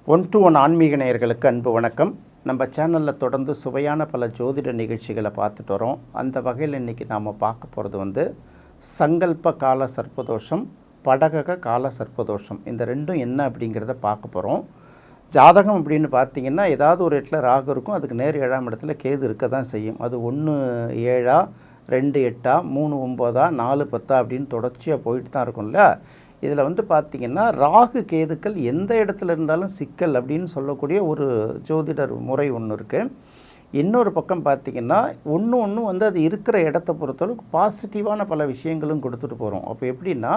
One to one ஆன்மீக நேயர்களுக்கு அன்பு வணக்கம். நம்ம சேனலில் தொடர்ந்து சுவையான பல ஜோதிட நிகழ்ச்சிகளை பார்த்துட்டு வரோம். அந்த வகையில் இன்றைக்கி நாம் பார்க்க போகிறது சங்கல்ப கால சர்ப்பதோஷம், படக கால சர்ப்பதோஷம். இந்த ரெண்டும் என்ன அப்படிங்கிறத பார்க்க போகிறோம். ஜாதகம் அப்படின்னு பார்த்திங்கன்னா ஏதாவது ஒரு இடத்துல ராகு இருக்கும், அதுக்கு நேர் 7ஆம் இடத்துல கேது இருக்க தான் செய்யும். அது 1 7 2 8 3 9 4 10 அப்படின்னு தொடர்ச்சியாக போயிட்டு தான் இருக்கும்ல. இதில் பார்த்திங்கன்னா ராகு கேதுக்கள் எந்த இடத்துல இருந்தாலும் சிக்கல் அப்படின்னு சொல்லக்கூடிய ஒரு ஜோதிடர் முறை ஒன்று இருக்குது. இன்னொரு பக்கம் பார்த்திங்கன்னா ஒன்று அது இருக்கிற இடத்த பொறுத்தளவுக்கு பாசிட்டிவான பல விஷயங்களும் கொடுத்துட்டு போகிறோம். அப்போ எப்படின்னா,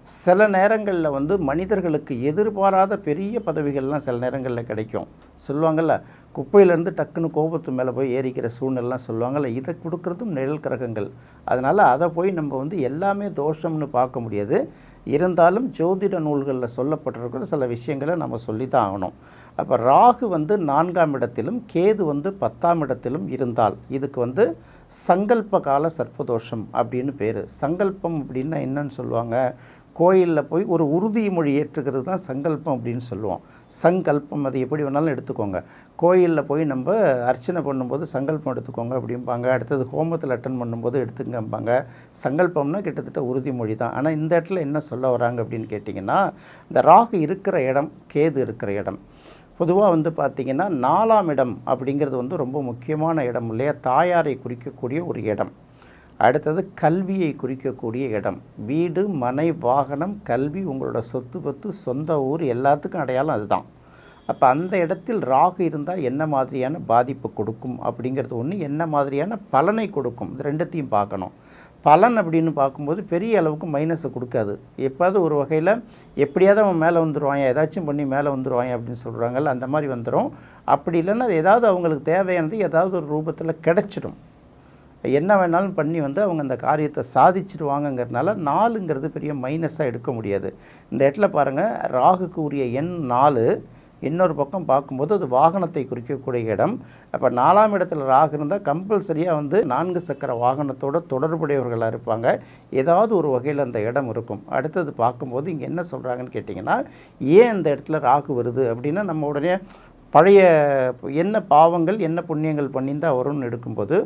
சில நேரங்களில் மனிதர்களுக்கு எதிர்பாராத பெரிய பதவிகள்லாம் சில நேரங்களில் கிடைக்கும். சொல்லுவாங்கள்ல, குப்பையிலேருந்து டக்குன்னு கோபத்து மேலே போய் ஏறிக்கிற சூழ்நிலாம் சொல்லுவாங்கள்ல, இதை கொடுக்குறதும் நிழல் கிரகங்கள். அதனால் அதை போய் நம்ம எல்லாமே தோஷம்னு பார்க்க முடியாது. இருந்தாலும் ஜோதிட நூல்களில் சொல்லப்பட்டிருக்கிற சில விஷயங்களை நம்ம சொல்லி தான் ஆகணும். அப்போ ராகு 4ஆம் இடத்திலும் கேது 10ஆம் இடத்திலும் இருந்தால் இதுக்கு சங்கல்ப கால சர்ப்பதோஷம் அப்படின்னு பேர். சங்கல்பம் அப்படின்னா என்னன்னு சொல்லுவாங்க, கோயிலில் போய் ஒரு உறுதிமொழி ஏற்றுக்கிறது தான் சங்கல்பம் அப்படின்னு சொல்லுவோம். சங்கல்பம் அது எப்படி வேணாலும் எடுத்துக்கோங்க. கோயிலில் போய் நம்ம அர்ச்சனை பண்ணும்போது சங்கல்பம் எடுத்துக்கோங்க அப்படிம்பாங்க. அடுத்தது ஹோமத்தில் அட்டன் பண்ணும்போது எடுத்துங்கம்பாங்க. சங்கல்பம்னா கிட்டத்தட்ட உறுதிமொழி தான். ஆனால் இந்த இடத்துல என்ன சொல்ல வராங்க அப்படின்னு கேட்டிங்கன்னா, இந்த ராகு இருக்கிற இடம், கேது இருக்கிற இடம் பொதுவாக பார்த்திங்கன்னா 4ஆம் இடம் அப்படிங்கிறது ரொம்ப முக்கியமான இடம் இல்லையா. தாயாரை குறிக்கக்கூடிய ஒரு இடம். அடுத்தது கல்வியை குறிக்கக்கூடிய இடம். வீடு, மனை, வாகனம், கல்வி, உங்களோட சொத்து பத்து, சொந்த ஊர் எல்லாத்துக்கும் அடையாளம் அதுதான். அப்போ அந்த இடத்தில் ராகு இருந்தால் என்ன மாதிரியான பாதிப்பு கொடுக்கும் அப்படிங்கிறது ஒன்று, என்ன மாதிரியான பலனை கொடுக்கும், இது ரெண்டுத்தையும் பார்க்கணும். பலன் அப்படின்னு பார்க்கும்போது பெரிய அளவுக்கு மைனஸை கொடுக்காது. எப்போது ஒரு வகையில் எப்படியாவது அவன் மேலே வந்துடுவான், ஏதாச்சும் பண்ணி மேலே வந்துடுவான் அப்படின்னு சொல்கிறாங்கல்ல, அந்த மாதிரி வந்துடும். அப்படி இல்லைன்னா ஏதாவது அவங்களுக்கு தேவையானது ஏதாவது ஒரு ரூபத்தில் கிடச்சிடும். என்ன வேணாலும் பண்ணி அவங்க அந்த காரியத்தை சாதிச்சிடுவாங்கங்கிறதுனால 4ங்கிறது பெரிய மைனஸாக எடுக்க முடியாது. இந்த இடத்துல பாருங்கள், ராகுக்கு உரிய எண் 4. இன்னொரு பக்கம் பார்க்கும்போது அது வாகனத்தை குறிக்கக்கூடிய இடம். அப்போ 4ஆம் இடத்துல ராகு இருந்தால் கம்பல்சரியாக 4 சக்கர வாகனத்தோடு தொடர்புடையவர்களாக இருப்பாங்க. ஏதாவது ஒரு வகையில் அந்த இடம் இருக்கும். அடுத்தது பார்க்கும்போது இங்கே என்ன சொல்கிறாங்கன்னு கேட்டிங்கன்னா, ஏன் இந்த இடத்துல ராகு வருது அப்படின்னா, நம்ம உடனே பழைய என்ன பாவங்கள் என்ன புண்ணியங்கள் பண்ணியிருந்தால் வரும்னு எடுக்கும்போது,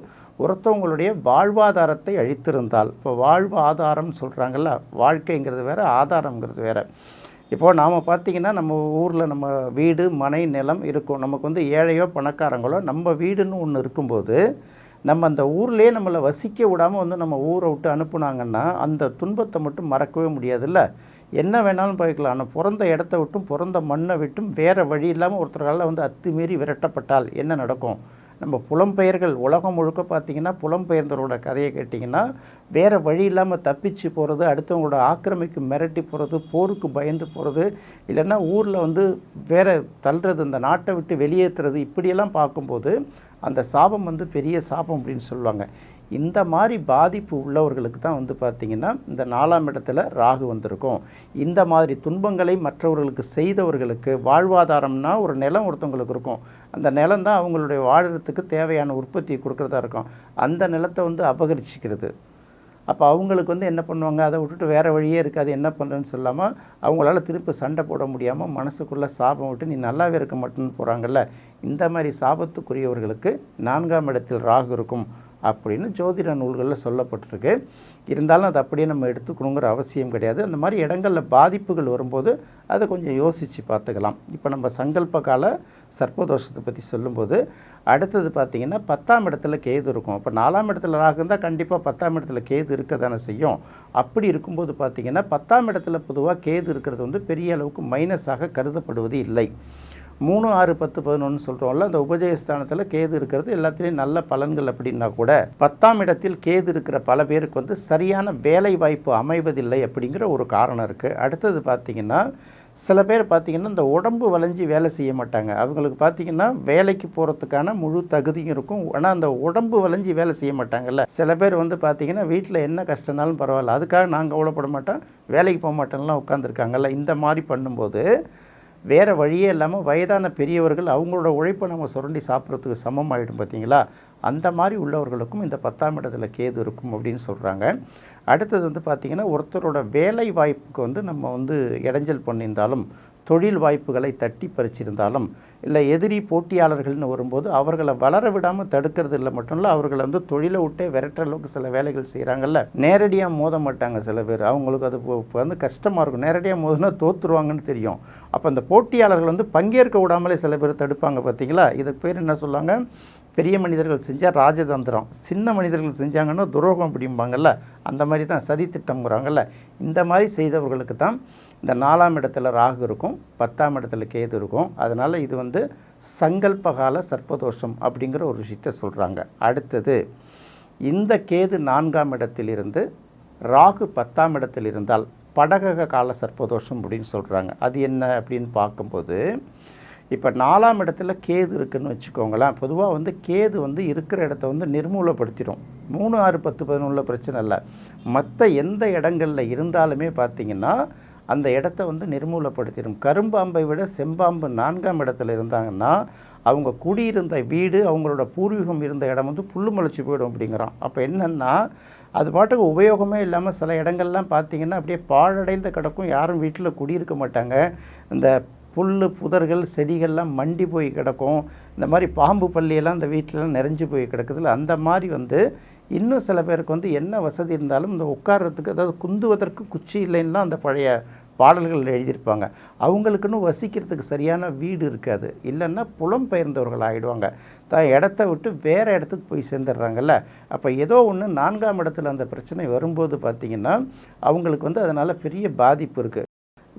ஒருத்தவங்களுடைய வாழ்வாதாரத்தை அழித்திருந்தால், இப்போ வாழ்வு ஆதாரம்னு சொல்கிறாங்கல்ல, வாழ்க்கைங்கிறது வேறு, ஆதாரங்கிறது வேறு. இப்போது நாம் பார்த்திங்கன்னா நம்ம ஊரில் நம்ம வீடு, மனை, நிலம் இருக்கும். நமக்கு ஏழையோ பணக்காரங்களோ நம்ம வீடுன்னு ஒன்று இருக்கும்போது, நம்ம அந்த ஊர்லேயே நம்மளை வசிக்க விடாமல் நம்ம ஊரை விட்டு அனுப்புனாங்கன்னா அந்த துன்பத்தை மட்டும் மறக்கவே முடியாதுல்ல. என்ன வேணாலும் போய்க்கலாம். ஆனால் பிறந்த இடத்த விட்டும் பிறந்த மண்ணை விட்டும் வேறு வழி இல்லாமல் ஒருத்தரால் அத்துமீறி விரட்டப்பட்டால் என்ன நடக்கும்? நம்ம புலம்பெயர்கள் உலகம் முழுக்க பார்த்திங்கன்னா புலம்பெயர்ந்தவரோட கதையை கேட்டிங்கன்னா, வேறு வழி இல்லாமல் தப்பிச்சு போகிறது, அடுத்தவங்களோட ஆக்கிரமிக்கு மிரட்டி போகிறது, போருக்கு பயந்து போகிறது, இல்லைன்னா ஊரில் வேறு தள்ளுறது, இந்த நாட்டை விட்டு வெளியேற்றுறது, இப்படியெல்லாம் பார்க்கும்போது அந்த சாபம் பெரிய சாபம் அப்படின்னு சொல்லுவாங்க. இந்த மாதிரி பாதிப்பு உள்ளவர்களுக்கு தான் பார்த்திங்கன்னா இந்த 4ஆம் இடத்துல ராகு வந்திருக்கும். இந்த மாதிரி துன்பங்களை மற்றவர்களுக்கு செய்தவர்களுக்கு வாழ்வாதாரம்னா ஒரு நிலம் ஒருத்தவங்களுக்கு இருக்கும். அந்த நிலம் தான் அவங்களுடைய வாழறதுக்கு தேவையான உற்பத்தியை கொடுக்குறதா இருக்கும். அந்த நிலத்தை அபகரிச்சிக்கிறது. அப்போ அவங்களுக்கு என்ன பண்ணுவாங்க, அதை விட்டுட்டு வேறு வழியே இருக்காது, என்ன பண்ணுறேன்னு சொல்லாமல் அவங்களால திருப்பி சண்டை போட முடியாமல் மனசுக்குள்ளே சாபம் விட்டு நீ நல்லாவே இருக்க மாட்டேன்னு போகிறாங்கல்ல. இந்த மாதிரி சாபத்துக்குரியவர்களுக்கு 4ஆம் இடத்தில் ராகு இருக்கும் அப்படின்னு ஜோதிட நூல்களில் சொல்லப்பட்டிருக்கு. இருந்தாலும் அது அப்படியே நம்ம எடுத்துக்கணுங்கிற அவசியம் கிடையாது. அந்த மாதிரி இடங்களில் பாதிப்புகள் வரும்போது அதை கொஞ்சம் யோசித்து பார்த்துக்கலாம். இப்போ நம்ம சங்கல்ப கால சர்ப்பதோஷத்தை பற்றி சொல்லும்போது, அடுத்தது பார்த்திங்கன்னா 10ஆம் இடத்துல கேது இருக்கும். அப்போ 4ஆம் இடத்துல ராகு இருந்தால் கண்டிப்பாக 10ஆம் இடத்துல கேது இருக்க தானே செய்யும். அப்படி இருக்கும்போது பார்த்திங்கன்னா 10ஆம் இடத்துல பொதுவாக கேது இருக்கிறது பெரிய அளவுக்கு மைனஸாக கருதப்படுவது இல்லை. 3 6 10 11 சொல்கிறோம்ல, அந்த உபஜயஸ்தானத்தில் கேது இருக்கிறது எல்லாத்துலேயும் நல்ல பலன்கள். அப்படின்னா கூட 10ஆம் இடத்தில் கேது இருக்கிற பல பேருக்கு சரியான வேலை வாய்ப்பு அமைவதில்லை அப்படிங்கிற ஒரு காரணம் இருக்குது. அடுத்தது பார்த்திங்கன்னா சில பேர் பார்த்திங்கன்னா இந்த உடம்பு வளைஞ்சி வேலை செய்ய மாட்டாங்க. அவங்களுக்கு பார்த்திங்கன்னா வேலைக்கு போகிறதுக்கான முழு தகுதியும் இருக்கும். ஆனால் அந்த உடம்பு வளைஞ்சி வேலை செய்ய மாட்டாங்கல்ல. சில பேர் பார்த்திங்கன்னா வீட்டில் என்ன கஷ்டனாலும் பரவாயில்ல, அதுக்காக நான் கவலைப்பட மாட்டேன், வேலைக்கு போக மாட்டேன்லாம் உட்காந்துருக்காங்கல்ல. இந்த மாதிரி பண்ணும்போது வேறு வழியே இல்லாமல் வயதான பெரியவர்கள் அவங்களோட உழைப்பை நம்ம சுரண்டி சாப்பிட்றதுக்கு சமமாகிடும். பார்த்திங்களா, அந்த மாதிரி உள்ளவர்களுக்கும் இந்த 10ஆம் இடத்துல கேது இருக்கும் அப்படின்னு சொல்கிறாங்க. அடுத்தது பார்த்திங்கன்னா ஒருத்தரோட வேலை வாய்ப்புக்கு நம்ம இடைஞ்சல் பண்ணியிருந்தாலும் தொழில் வாய்ப்புகளை தட்டி பறிச்சிருந்தாலும், இல்லை எதிரி போட்டியாளர்கள்னு வரும்போது அவர்களை வளர விடாமல் தடுக்கிறது இல்லை மட்டும் இல்லை, அவர்களை வந்து தொழிலை விட்டே விரட்டுற அளவுக்கு சில வேலைகள் செய்கிறாங்கல்ல. நேரடியாக மோத மாட்டாங்க சில பேர், அவங்களுக்கு அது வந்து கஷ்டமாக இருக்கும். நேரடியாக மோதினா தோற்றுருவாங்கன்னு தெரியும். அப்போ அந்த போட்டியாளர்கள் வந்து பங்கேற்க விடாமலே சில பேர் தடுப்பாங்க. பார்த்தீங்களா? இதுக்கு பேர் என்ன சொல்லுவாங்க? பெரிய மனிதர்கள் செஞ்சால் ராஜதந்திரம், சின்ன மனிதர்கள் செஞ்சாங்கன்னா துரோகம் அப்படிம்பாங்கல்ல. அந்த மாதிரி தான் சதி திட்டம்ங்கிறாங்கல்ல. இந்த மாதிரி செய்தவர்களுக்கு தான் இந்த 4ஆம் இடத்துல ராகு இருக்கும், 10ஆம் இடத்துல கேது இருக்கும். அதனால் இது வந்து சங்கல்பகால சர்ப்பதோஷம் அப்படிங்கிற ஒரு விஷயத்தை சொல்கிறாங்க. அடுத்தது, இந்த கேது 4ஆம் இடத்திலிருந்து ராகு 10ஆம் இடத்தில் இருந்தால் படகக கால சர்ப்பதோஷம் அப்படின்னு சொல்கிறாங்க. அது என்ன அப்படின்னு பார்க்கும்போது, இப்போ 4ஆம் இடத்துல கேது இருக்குதுன்னு வச்சுக்கோங்களேன். பொதுவாக வந்து கேது வந்து இருக்கிற இடத்த வந்து நிர்மூலப்படுத்திடும். 3, 6, 10, 11 பிரச்சனை இல்லை. மற்ற எந்த இடங்களில் இருந்தாலுமே பார்த்திங்கன்னா அந்த இடத்த வந்து நிர்மூலப்படுத்திடும். கரும்பாம்பை விட செம்பாம்பு 4ஆம் இடத்துல இருந்தாங்கன்னா அவங்க குடியிருந்த வீடு, அவங்களோட பூர்வீகம் இருந்த இடம் வந்து புல்லு முளைச்சி போயிடும் அப்படிங்கிறான். அப்போ என்னென்னா, அது பாட்டுக்கு உபயோகமே இல்லாமல் சில இடங்கள்லாம் பார்த்திங்கன்னா அப்படியே பாழடைந்த கிடக்கும். யாரும் வீட்டில் குடியிருக்க மாட்டாங்க. இந்த புல் புதர்கள் செடிகள்லாம் மண்டி போய் கிடக்கும். இந்த மாதிரி பாம்பு பள்ளியெல்லாம் இந்த வீட்டிலலாம் நிறைஞ்சு போய் கிடக்குதுல. அந்த மாதிரி வந்து இன்னும் சில பேருக்கு வந்து என்ன வசதி இருந்தாலும் இந்த உட்கார்றதுக்கு, அதாவது குந்துவதற்கு குச்சி இல்லைன்னா அந்த பழைய பாடல்கள் எழுதியிருப்பாங்க. அவங்களுக்குன்னு வசிக்கிறதுக்கு சரியான வீடு இருக்காது. இல்லைன்னா புலம்பெயர்ந்தவர்கள் ஆகிடுவாங்க. தான் இடத்த விட்டு வேறு இடத்துக்கு போய் சேர்ந்துடுறாங்கல்ல. அப்போ ஏதோ ஒன்று 4ஆம் இடத்துல அந்த பிரச்சனை வரும்போது பார்த்திங்கன்னா அவங்களுக்கு வந்து அதனால் பெரிய பாதிப்பு இருக்குது.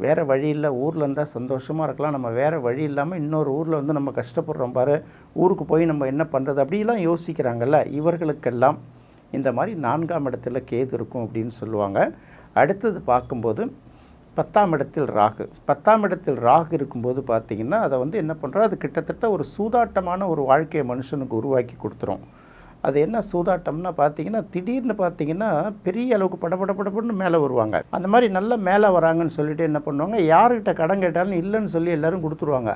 வேறு வழி இல்லை, ஊரில் இருந்தால் சந்தோஷமாக இருக்கலாம், நம்ம வேறு வழி இல்லாமல் இன்னொரு ஊரில் வந்து நம்ம கஷ்டப்படுறோம் பாரு, ஊருக்கு போய் நம்ம என்ன பண்ணுறது அப்படிலாம் யோசிக்கிறாங்கல்ல. இவர்களுக்கெல்லாம் இந்த மாதிரி 4ஆம் இடத்துல கேது இருக்கும் அப்படின்னு சொல்லுவாங்க. அடுத்தது பார்க்கும்போது 10ஆம் இடத்தில் ராகு. 10ஆம் இடத்தில் ராகு இருக்கும்போது பார்த்திங்கன்னா அதை வந்து என்ன பண்ணுறோம், அது கிட்டத்தட்ட ஒரு சூதாட்டமான ஒரு வாழ்க்கையை மனுஷனுக்கு உருவாக்கி கொடுத்துரும். அது என்ன சூதாட்டம்னா பார்த்திங்கன்னா, திடீர்னு பார்த்திங்கன்னா பெரிய அளவுக்கு படபடன்னு மேலே வருவாங்க. அந்த மாதிரி நல்லா மேலே வராங்கன்னு சொல்லிட்டு என்ன பண்ணுவாங்க, யார்கிட்ட கடன் கேட்டாலும் இல்லைன்னு சொல்லி எல்லோரும் கொடுத்துருவாங்க.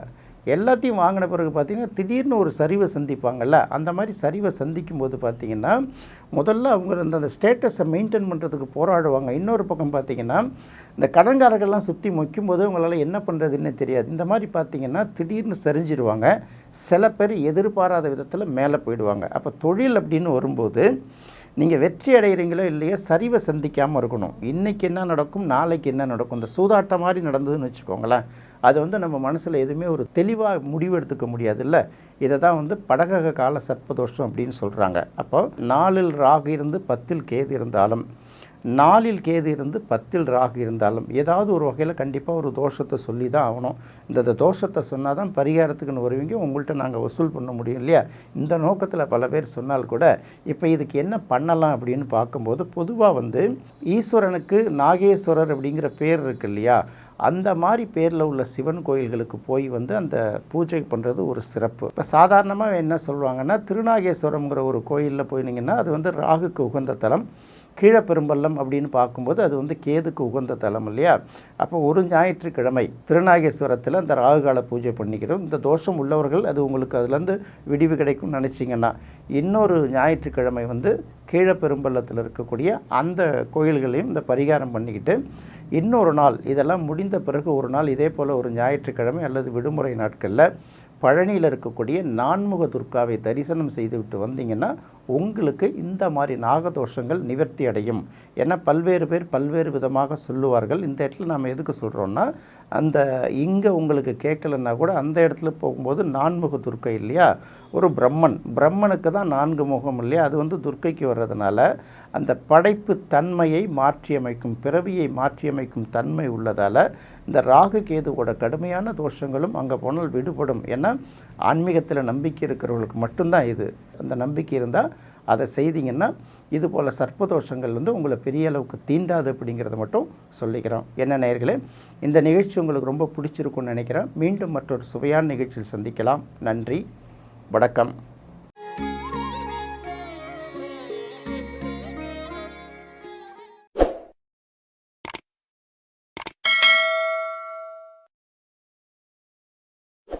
எல்லாத்தையும் வாங்கின பிறகு பார்த்திங்கன்னா திடீர்னு ஒரு சரிவை சந்திப்பாங்கள்ல. அந்த மாதிரி சரிவை சந்திக்கும் போது பார்த்திங்கன்னா முதல்ல அவங்க அந்த ஸ்டேட்டஸை மெயின்டைன் பண்ணுறதுக்கு போராடுவாங்க. இன்னொரு பக்கம் பார்த்திங்கன்னா இந்த கடன்காரர்கள்லாம் சுற்றி மொய்க்கும்போது அவங்களால என்ன பண்ணுறதுன்னு தெரியாது. இந்த மாதிரி பார்த்திங்கன்னா திடீர்னு சரிஞ்சிடுவாங்க. சில பேர் எதிர்பாராத விதத்தில் மேலே போயிடுவாங்க. அப்போ தொழில் அப்படின்னு வரும்போது நீங்கள் வெற்றி அடைகிறீங்களோ இல்லையோ சரிவை சந்திக்காமல் இருக்கணும். இன்றைக்கி என்ன நடக்கும், நாளைக்கு என்ன நடக்கும், இந்த சூதாட்டம் மாதிரி நடந்ததுன்னு வச்சுக்கோங்களேன், அது வந்து நம்ம மனசில் எதுவுமே ஒரு தெளிவாக முடிவு எடுத்துக்க முடியாது இல்லை. இதை தான் வந்து படகக கால சர்ப்பதோஷம் அப்படின்னு சொல்கிறாங்க. அப்போ 4இல் ராகு இருந்து 10இல் கேது இருந்தாலும், 4இல் கேது இருந்து 10இல் ராகு இருந்தாலும் ஏதாவது ஒரு வகையில் கண்டிப்பாக ஒரு தோஷத்தை சொல்லி தான் ஆகணும். இந்த தோஷத்தை சொன்னால் தான் பரிகாரத்துக்குன்னு வருவீங்க, உங்கள்கிட்ட நாங்கள் வசூல் பண்ண முடியும் இல்லையா. இந்த நோக்கத்தில் பல பேர் சொன்னால் கூட இப்போ இதுக்கு என்ன பண்ணலாம் அப்படின்னு பார்க்கும்போது, பொதுவாக வந்து ஈஸ்வரனுக்கு நாகேஸ்வரர் அப்படிங்கிற பேர் இருக்கு இல்லையா, அந்த மாதிரி பேரில் உள்ள சிவன் கோயில்களுக்கு போய் வந்து அந்த பூஜை பண்ணுறது ஒரு சிறப்பு. இப்போ சாதாரணமாக என்ன சொல்லுவாங்கன்னா, திருநாகேஸ்வரம்ங்கிற ஒரு கோயிலில் போயினீங்கன்னா அது வந்து ராகுக்கு உகந்த தலம். கீழப்பெரும்பள்ளம் அப்படின்னு பார்க்கும்போது அது வந்து கேதுக்கு உகந்த தலம் இல்லையா. அப்போ ஒரு ஞாயிற்றுக்கிழமை திருநாகேஸ்வரத்தில் அந்த ராகுகால பூஜை பண்ணிக்கிறோம். இந்த தோஷம் உள்ளவர்கள் அது உங்களுக்கு அதுலேருந்து விடிவு கிடைக்கும்னு நினச்சிங்கன்னா இன்னொரு ஞாயிற்றுக்கிழமை வந்து கீழப்பெரும்பள்ளத்தில் இருக்கக்கூடிய அந்த கோயில்களையும் இந்த பரிகாரம் பண்ணிக்கிட்டு, இன்னொரு நாள் இதெல்லாம் முடிந்த பிறகு ஒரு நாள் இதே போல் ஒரு ஞாயிற்றுக்கிழமை அல்லது விடுமுறை நாட்களில் பழனியில் இருக்கக்கூடிய நான்முக துர்காவை தரிசனம் செய்துவிட்டு வந்தீங்கன்னா உங்களுக்கு இந்த மாதிரி நாகதோஷங்கள் நிவர்த்தி அடையும். ஏன்னா பல்வேறு பேர் பல்வேறு விதமாக சொல்லுவார்கள். இந்த இடத்துல நாம் எதுக்கு சொல்கிறோன்னா, அந்த இங்கே உங்களுக்கு கேட்கலன்னா கூட அந்த இடத்துல போகும்போது நான்முக துர்க்கை இல்லையா, ஒரு பிரம்மனுக்கு தான் 4 முகம் இல்லையா, அது வந்து துர்க்கைக்கு வர்றதுனால அந்த படைப்பு தன்மையை மாற்றியமைக்கும், பிறவியை மாற்றியமைக்கும் தன்மை உள்ளதால் இந்த ராகு கேதுவோட கடுமையான தோஷங்களும் அங்கே போனால் விடுபடும். ஏன்னா ஆன்மீகத்தில் நம்பிக்கை இருக்கிறவர்களுக்கு மட்டும்தான் இது. அந்த நம்பிக்கை இருந்தால் அதை செய்தீங்கன்னா இது போல் சர்ப்பதோஷங்கள் வந்து உங்களை பெரிய அளவுக்கு தீண்டாது அப்படிங்கிறத மட்டும் சொல்லிக்கிறோம். என்ன நேயர்களே, இந்த நிகழ்ச்சி உங்களுக்கு ரொம்ப பிடிச்சிருக்குன்னு நினைக்கிறேன். மீண்டும் மற்றொரு சுவையான நிகழ்ச்சியில் சந்திக்கலாம். நன்றி, வணக்கம்.